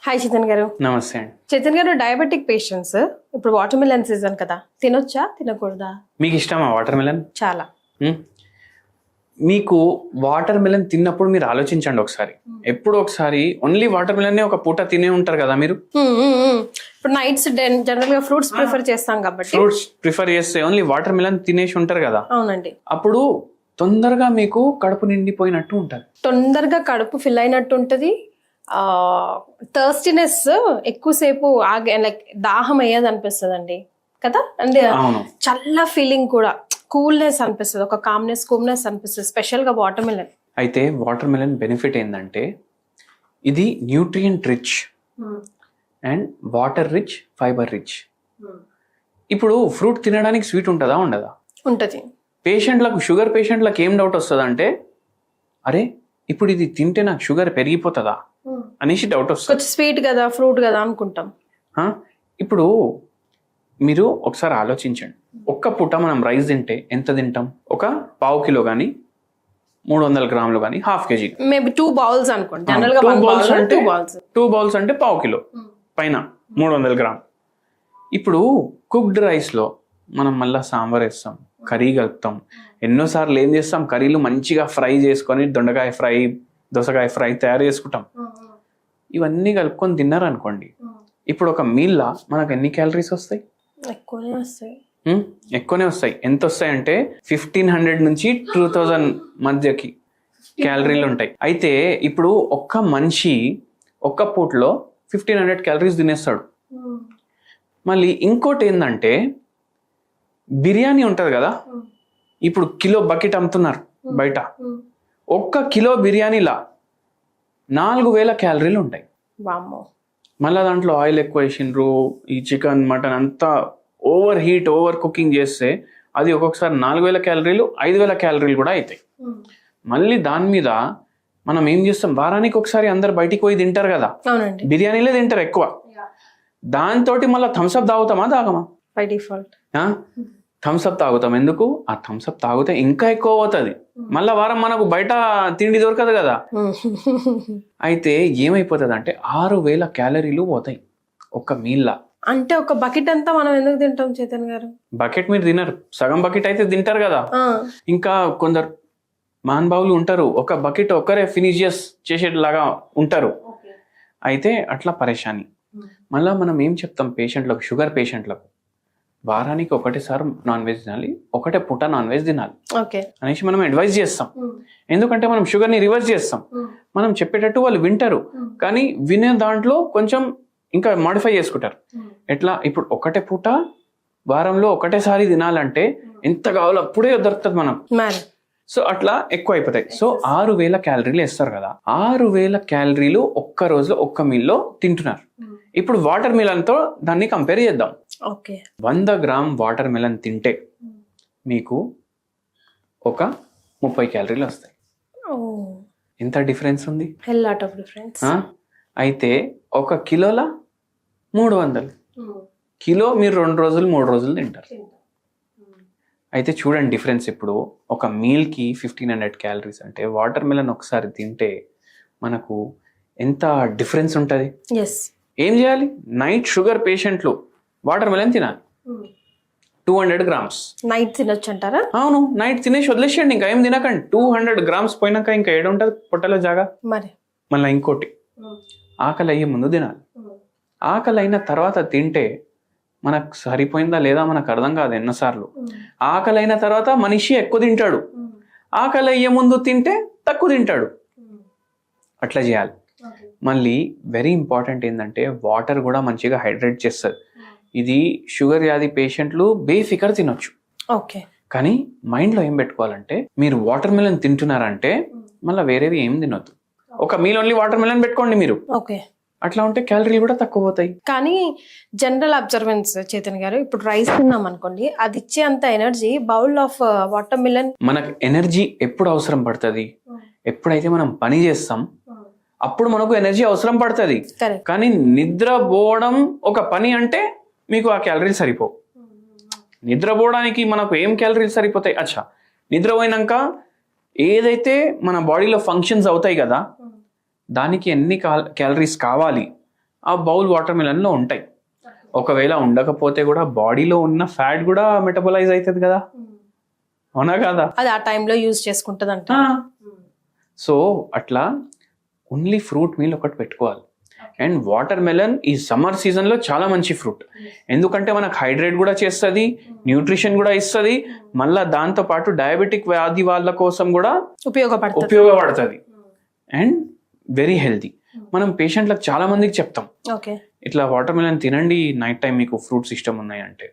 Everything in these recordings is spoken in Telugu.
హాయ్ చేతన్ గారు. నమస్తే అండి. చేతన్ గారు, డయాబెటిక్ పేషెంట్స్ ఇప్పుడు వాటర్ మిలన్ సీజన్ కదా, తినొచ్చా తినకూడదా? మీకు ఇష్టమా వాటర్ మిలన్? చాలా. మీకు వాటర్ మిలన్ తిన్నప్పుడు మీరు ఆలోచించండి ఒకసారి. ఎప్పుడు ఒకసారి ఓన్లీ వాటర్ మిలన్ ఒక పూట తినే ఉంటారు కదా మీరు. ఇప్పుడు నైట్స్ జనరల్ గా ఫ్రూట్స్ ప్రిఫర్ చేస్తాం కాబట్టి ఫ్రూట్స్ ప్రిఫర్ చేస్తే ఓన్లీ వాటర్ మిలన్ తినేసి ఉంటారు కదా. అవునండి. అప్పుడు తొందరగా మీకు కడుపు నిండిపోయినట్టు ఉంటుంది, తొందరగా కడుపు ఫిల్ అయినట్టు ఉంటది. థర్స్టీనెస్ ఎక్కువసేపు లైక్ దాహం అయ్యేది అనిపిస్తుంది అండి కదా. అంటే చల్ల ఫీలింగ్ కూడా, కూల్నెస్ అనిపిస్తుంది, ఒక కూల్నెస్ అనిపిస్తుంది, స్పెషల్ గా వాటర్ మిలన్. అయితే వాటర్ మిలన్ బెనిఫిట్ ఏంటంటే ఇది nutrient rich and water rich, fibre rich. ఇప్పుడు ఫ్రూట్ తినడానికి స్వీట్ ఉంటుందా ఉండదా? ఉంటది. పేషెంట్లకు, షుగర్ పేషెంట్లకు ఏం డౌట్ వస్తుంది అంటే, అరే ఇప్పుడు ఇది తింటే నాకు షుగర్ పెరిగిపోతుందా అనేసి డౌట్ వస్తుంది. కొంచెం స్వీట్ కదా, ఫ్రూట్ కదా అనుకుంటాం. ఇప్పుడు మీరు ఒకసారి ఆలోచించండి, ఒక్క పూట మనం రైస్ తింటే ఎంత తింటాం? ఒక పావు కిలో కానీ 300 గ్రాములు కానీ హాఫ్ కేజీ, మేబీ 2 బౌల్స్ అనుకోండి. జనరల్ గా 2 బౌల్స్ అంటే పావు కిలో పైన 300 గ్రామ్. ఇప్పుడు కుక్డ్ రైస్ లో మనం మళ్ళీ సాంబార్ వేస్తాం, కర్రీ కలుపుతాం. ఎన్నోసార్లు ఏం చేస్తాం, కర్రీలు మంచిగా ఫ్రై చేసుకొని, దొండకాయ ఫ్రై, దోసకాయ ఫ్రై తయారు చేసుకుంటాం. ఇవన్నీ కలుపుకొని తిన్నారు అనుకోండి, ఇప్పుడు ఒక మీల్లా మనకు ఎన్ని క్యాలరీస్ వస్తాయి? ఎక్కువనే వస్తాయి. ఎంత వస్తాయి అంటే 1500 నుంచి 2000 మధ్యకి క్యాలరీలు ఉంటాయి. అయితే ఇప్పుడు ఒక్క మనిషి ఒక్క పూటలో 1500 క్యాలరీస్ తినేస్తాడు. మళ్ళీ ఇంకోటి ఏంటంటే, బిర్యానీ ఉంటుంది కదా, ఇప్పుడు కిలో బకెట్ అమ్ముతున్నారు బయట. ఒక్క కిలో బిర్యానీలా 4000 క్యాలరీలు ఉంటాయి. మళ్ళీ దాంట్లో ఆయిల్ ఎక్కువ వేసిండ్రు, ఈ చికెన్ మటన్ అంతా ఓవర్ హీట్, ఓవర్ కుకింగ్ చేస్తే అది ఒక్కొక్కసారి 4000 క్యాలరీలు, 5000 క్యాలరీలు కూడా అవుతాయి. మళ్ళీ దాని మీద మనం ఏం చేస్తాం, వారానికి ఒకసారి అందరు బయటికి పోయి తింటారు కదా, బిర్యానీలే తింటారు ఎక్కువ. దాంతో మళ్ళీ థమ్స్అప్ తాగుతామా తాగమా? బై డిఫాల్ట్ థమ్స్అప్ తాగుతాం. ఎందుకు? ఆ థమ్స్అప్ తాగితే ఇంకా ఎక్కువ అవుతుంది, మళ్ళా వారం మనకు బయట తిండి దొరకదు కదా. అయితే ఏమైపోతుంది అంటే 6000 క్యాలరీలు పోతాయి ఒక మీల్లా. అంటే ఒక బకెట్ అంతా మనం ఎందుకు తింటాం చేతన్ గారు? బకెట్ మీరు తినరు, సగం బకెట్ అయితే తింటారు కదా. ఇంకా కొందరు మహానుభావులు ఉంటారు, ఒక బకెట్ ఒక్కరే ఫినిష్ చేసేలాగా ఉంటారు. అయితే అట్లా పరేషాని. మళ్ళీ మనం ఏం చెప్తాం పేషెంట్లకు, షుగర్ పేషెంట్లకు, వారానికి ఒకటేసారి నాన్ వెజ్ తినాలి, ఒకటే పూట నాన్ వెజ్ తినాలి అనేసి మనం అడ్వైజ్ చేస్తాం. ఎందుకంటే మనం షుగర్ని రివర్స్ చేస్తాం. మనం చెప్పేటట్టు వాళ్ళు వింటారు, కానీ వినే దాంట్లో కొంచెం ఇంకా మాడిఫై చేసుకుంటారు. ఎట్లా? ఇప్పుడు ఒకటే పూట వారంలో ఒకటేసారి తినాలంటే ఎంత కావాలో అప్పుడే దొరుకుతుంది మనం. సో అట్లా ఎక్కువ అయిపోతాయి. సో 6000 క్యాలరీలు వేస్తారు కదా, 6000 క్యాలరీలు ఒక్క రోజులో ఒక్క మీల్లో తింటున్నారు. ఇప్పుడు వాటర్ మిలన్తో దాన్ని కంపేర్ చేద్దాం. 100 గ్రామ్ వాటర్ మిలన్ తింటే మీకు ఒక 30 క్యాలరీలు వస్తాయి. ఎంత డిఫరెన్స్ ఉంది? అయితే ఒక కిలోల 300 కిలో మీరు 2 రోజులు 3 రోజులు తింటారు. అయితే చూడండి డిఫరెన్స్. ఇప్పుడు ఒక మీల్కి 1500 క్యాలరీస్ అంటే వాటర్ మిలన్ ఒకసారి తింటే మనకు ఎంత డిఫరెన్స్ ఉంటుంది. ఏం చేయాలి? నైట్ షుగర్ పేషెంట్లు వాటర్ మిలన్ తినాలి, 200 గ్రామ్స్ నైట్ తినొచ్చు అంటారా? అవును, నైట్ తినేసి వదిలేసేయండి, ఇంకా ఏం తినకండి. 200 గ్రామ్స్ పోయినాక ఇంకా ఏడు ఉంటుంది పొట్టలో జాగా. మళ్ళీ ఇంకోటి, ఆకలి అయ్యే ముందు తినాలి. ఆకలి అయిన తర్వాత తింటే మనకు సరిపోయిందా లేదా మనకు అర్థం కాదు ఎన్నోసార్లు. ఆకలి అయిన తర్వాత మనిషి ఎక్కువ తింటాడు, ఆకలి అయ్యే ముందు తింటే తక్కువ తింటాడు. అట్లా చేయాలి. మళ్ళీ వెరీ ఇంపార్టెంట్ ఏంటంటే, వాటర్ కూడా మంచిగా హైడ్రేట్ చేస్తుంది. ఇది షుగర్ వ్యాధి పేషెంట్లు బేఫికర్ తినొచ్చు. కానీ మైండ్లో ఏం పెట్టుకోవాలంటే, మీరు వాటర్ మిలన్ తింటున్నారంటే మళ్ళీ వేరేవి ఏం తినొద్దు. ఒక మీల్ ఓన్లీ వాటర్ మిలన్ పెట్టుకోండి మీరు. అట్లా ఉంటే క్యాలరీలు కూడా తక్కువ పోతాయి. కానీ జనరల్ అబ్జర్వెన్స్ చేతన్ గారు, ఇప్పుడు రైస్ తిన్నాం అనుకోండి, అది ఇచ్చే అంత energy bowl of water melon. మనకు ఎనర్జీ ఎప్పుడు అవసరం పడుతుంది? ఎప్పుడైతే మనం పని చేస్తాం అప్పుడు మనకు ఎనర్జీ అవసరం పడుతుంది. కానీ నిద్రపోవడం ఒక పని అంటే మీకు ఆ క్యాలరీలు సరిపోవు. నిద్రపోవడానికి మనకు ఏం క్యాలరీలు సరిపోతాయి? అచ్చా, నిద్రపోయినాక ఏదైతే మన బాడీలో ఫంక్షన్స్ అవుతాయి కదా, దానికి ఎన్ని క్యాలరీస్ కావాలి ఆ బౌల్ వాటర్ మిలన్ లో ఉంటాయి. ఒకవేళ ఉండకపోతే కూడా బాడీలో ఉన్న ఫ్యాట్ కూడా మెటబలైజ్ అవుతుంది కదా, అవునా కదా? అది ఆ టైంలో యూజ్ చేసుకుంటుంది అంట. సో అట్లా ఓన్లీ ఫ్రూట్ మీల్ ఒకటి పెట్టుకోవాలి. అండ్ వాటర్ మెలన్ ఈ సమ్మర్ సీజన్ లో చాలా మంచి ఫ్రూట్, ఎందుకంటే మనకు హైడ్రేట్ కూడా చేస్తుంది, న్యూట్రిషన్ కూడా ఇస్తుంది, మళ్ళా దాంతో పాటు డయాబెటిక్ వ్యాధి వాళ్ళ కోసం కూడా ఉపయోగపడుతుంది అండ్ వెరీ హెల్తీ. మనం పేషెంట్లకు చాలా మందికి చెప్తాం ఇట్లా వాటర్ మెలన్ తినండి నైట్ టైం మీకు ఫ్రూట్స్ ఇష్టం ఉన్నాయి అంటే,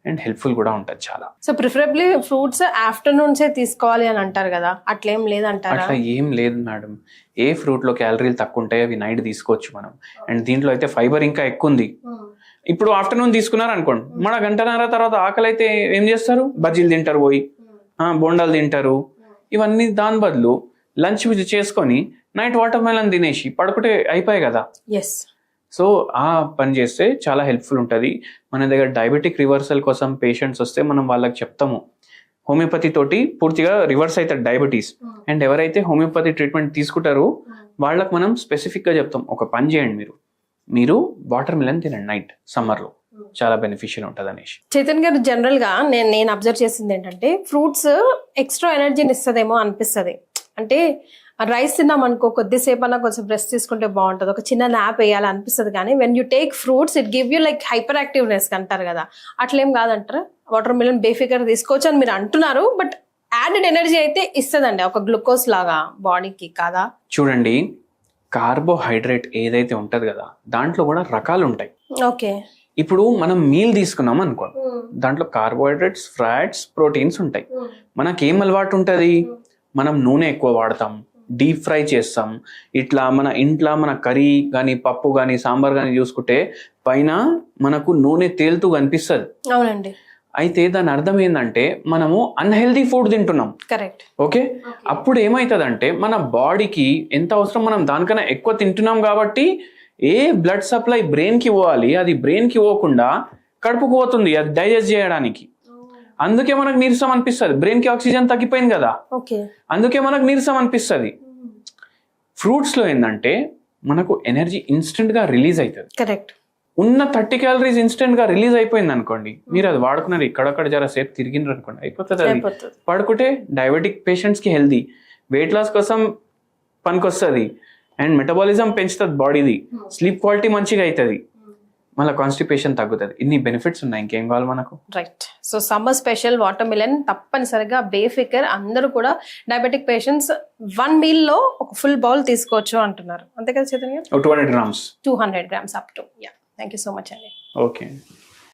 అండ్ హెల్ప్ఫుల్ కూడా ఉంటుంది చాలా. సో ప్రిఫరబ్లీ ఫ్రూట్స్ ఆఫ్టర్నూన్సే తీసుకోవాలి అని అంటారు కదా, అట్లేం లేదంటారా? అట్లా ఏం లేదు మేడం, ఏ ఫ్రూట్ లో క్యాలరీలు తక్కువ ఉంటాయి అవి నైట్ తీసుకోవచ్చు మనం. అండ్ దీంట్లో అయితే ఫైబర్ ఇంకా ఎక్కువ ఉంది. ఇప్పుడు ఆఫ్టర్నూన్ తీసుకున్నారు అనుకోండి, మన గంటన్నర తర్వాత ఆకలి అయితే ఏం చేస్తారు, బజ్జీలు తింటారు, పోయి బోండాలు తింటారు. ఇవన్నీ దాని బదులు లంచ్ చేసుకొని నైట్ వాటర్ మెలన్ తినేసి పడుకుంటే అయిపోయాయి కదా. సో ఆ పని చేస్తే చాలా హెల్ప్ఫుల్ ఉంటుంది. మన దగ్గర డయాబెటిక్ రివర్సల్ కోసం పేషెంట్స్ వస్తే మనం వాళ్ళకి చెప్తాము, హోమియోపతి తోటి పూర్తిగా రివర్స్ అవుతారు డయాబెటీస్. అండ్ ఎవరైతే హోమియోపతి ట్రీట్మెంట్ తీసుకుంటారో వాళ్ళకి మనం స్పెసిఫిక్గా చెప్తాం, ఒక పని చేయండి, మీరు వాటర్ మిలన్ తినండి నైట్ సమ్మర్లో, చాలా బెనిఫిషియల్ ఉంటుంది అనేసి. చైతన్ గారు, జనరల్ గా నేను అబ్జర్వ్ చేసింది ఏంటంటే ఫ్రూట్స్ ఎక్స్ట్రా ఎనర్జీని ఇస్తుందేమో అనిపిస్తుంది. అంటే రైస్ తిన్నాం అనుకో, కొద్దిసేపు అన్నా కొంచెం రెస్ట్ తీసుకుంటే బాగుంటుంది, ఒక చిన్న న్యాప్ వేయాలి అనిపిస్తుంది. కానీ when you take fruits it give you like hyper activeness అంటారు కదా, అట్లేం కాదంటారా? వాటర్ మిలన్ బేఫికర్ తీసుకోవచ్చు అని మీరు అంటున్నారు, బట్ యాడెడ్ ఎనర్జీ అయితే ఇస్తుందండి, ఒక గ్లూకోజ్ లాగా బాడీకి కాదా? చూడండి, కార్బోహైడ్రేట్ ఏదైతే ఉంటది కదా దాంట్లో కూడా రకాలు ఉంటాయి. ఇప్పుడు మనం మీల్ తీసుకున్నాం అనుకో, దాంట్లో కార్బోహైడ్రేట్స్, ఫ్యాట్స్, ప్రోటీన్స్ ఉంటాయి. మనకేం అలవాటు ఉంటుంది, మనం నూనె ఎక్కువ వాడతాం, డీప్ ఫ్రై చేస్తాం. ఇట్లా మన ఇంట్లో మన కర్రీ కానీ పప్పు కానీ సాంబార్ కానీ చూసుకుంటే పైన మనకు నూనె తేలుతూ కనిపిస్తుంది. అవునండి. అయితే దాని అర్థం ఏంటంటే మనము అన్హెల్దీ ఫుడ్ తింటున్నాం. కరెక్ట్. ఓకే, అప్పుడు ఏమవుతుందంటే మన బాడీకి ఎంత అవసరం మనం దానికన్నా ఎక్కువ తింటున్నాం కాబట్టి ఏ బ్లడ్ సప్లై బ్రెయిన్కి పోవాలి అది బ్రెయిన్కి పోకుండా కడుపుకు పోతుంది, అది డైజెస్ట్ చేయడానికి. అందుకే మనకు నీరసం అనిపిస్తుంది, బ్రెయిన్కి ఆక్సిజన్ తగ్గిపోయింది కదా, అందుకే మనకు నీరసం అనిపిస్తుంది. ఫ్రూట్స్లో ఏంటంటే మనకు ఎనర్జీ ఇన్స్టెంట్గా రిలీజ్ అవుతుంది. కరెక్ట్. ఉన్న 30 క్యాలరీస్ ఇన్స్టెంట్గా రిలీజ్ అయిపోయింది అనుకోండి, మీరు అది వాడుకున్నారు, ఇక్కడక్కడ జర సేపు తిరిగినారు అనుకోండి, అయిపోతుంది. అది పడుకుంటే డయాబెటిక్ పేషెంట్స్కి హెల్దీ, వెయిట్ లాస్ కోసం పనికొస్తుంది, అండ్ మెటబాలిజం పెంచుతుంది బాడీది, స్లీప్ క్వాలిటీ మంచిగా అవుతుంది, మళ్ళీ కాన్స్టిపేషన్ తగ్గుతుంది. ఇన్ని బెనిఫిట్స్ ఉన్నాయి, ఇంకేం కావాలి మనకు. Right. So summer special water melon తప్పనిసరిగా బేఫికర్ అందరూ కూడా డయాబెటిక్ పేషెంట్స్ 1 మీల్ లో ఒక ఫుల్ బౌల్ తీసుకోవచ్చు అంటున్నారు, అంతే కదా Chaitanya? 200 grams. 200 grams up to. Thank you so much అండి. ఓకే.